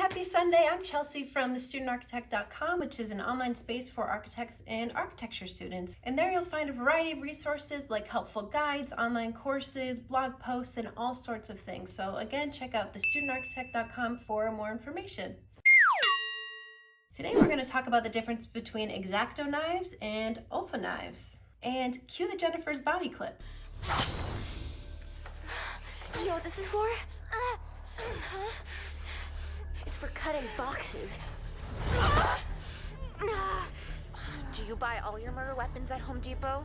happy Sunday. I'm Chelsea from thestudенtarchitect.com, which is an online space for architects and architecture students. And there you'll find a variety of resources like helpful guides, online courses, blog posts, and all sorts of things. So again, check out thestudentarchitect.com for more information. Today we're going to talk about the difference between X-Acto knives and Olfa knives. And cue the Jennifer's body clip. You know what this is for? It's for cutting boxes. Do you buy all your murder weapons at Home Depot?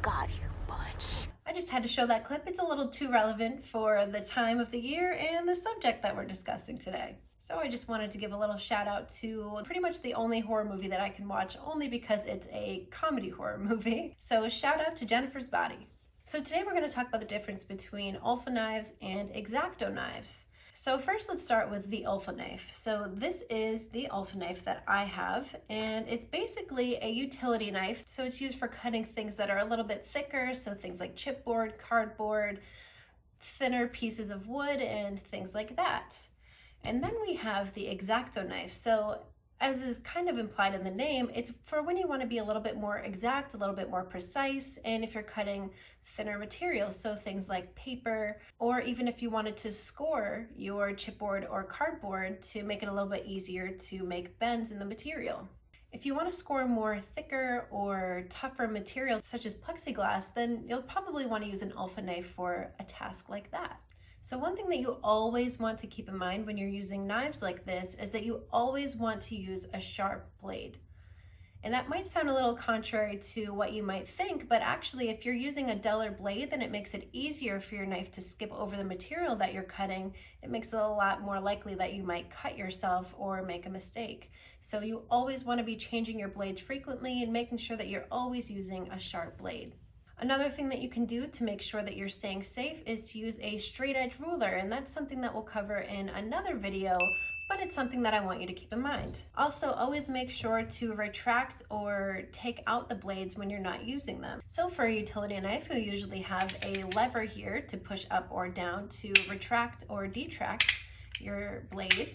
God, you're a bunch. I just had to show that clip. It's a little too relevant for the time of the year and the subject that we're discussing today. So I just wanted to give a little shout out to pretty much the only horror movie that I can watch, only because it's a comedy horror movie. So shout out to Jennifer's Body. So today we're going to talk about the difference between Olfa knives and X-Acto knives. So first let's start with the Olfa knife. So this is the Olfa knife that I have, and it's basically a utility knife. So it's used for cutting things that are a little bit thicker, so things like chipboard, cardboard, thinner pieces of wood, and things like that. And then we have the X-Acto knife. So as is kind of implied in the name, it's for when you want to be a little bit more exact, a little bit more precise, and if you're cutting thinner materials, so things like paper, or even if you wanted to score your chipboard or cardboard to make it a little bit easier to make bends in the material. If you want to score more thicker or tougher materials such as plexiglass, then you'll probably want to use an Olfa knife for a task like that. So one thing that you always want to keep in mind when you're using knives like this is that you always want to use a sharp blade. And that might sound a little contrary to what you might think, but actually if you're using a duller blade, then it makes it easier for your knife to skip over the material that you're cutting. It makes it a lot more likely that you might cut yourself or make a mistake. So you always want to be changing your blades frequently and making sure that you're always using a sharp blade. Another thing that you can do to make sure that you're staying safe is to use a straight edge ruler, and that's something that we'll cover in another video, but it's something that I want you to keep in mind. Also, always make sure to retract or take out the blades when you're not using them. So for a utility knife, you'll usually have a lever here to push up or down to retract or detract your blade.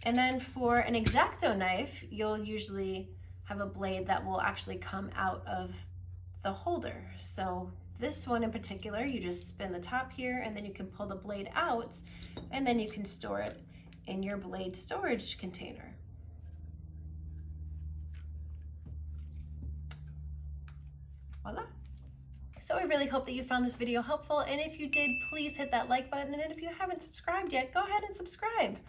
And then for an X-Acto knife, you'll usually have a blade that will actually come out of the holder. So this one in particular, you just spin the top here and then you can pull the blade out and then you can store it in your blade storage container. Voila. So I really hope that you found this video helpful, and if you did, please hit that like button, and if you haven't subscribed yet, go ahead and subscribe.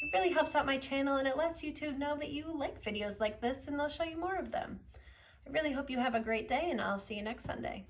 It really helps out my channel and it lets YouTube know that you like videos like this and they'll show you more of them. I really hope you have a great day, and I'll see you next Sunday.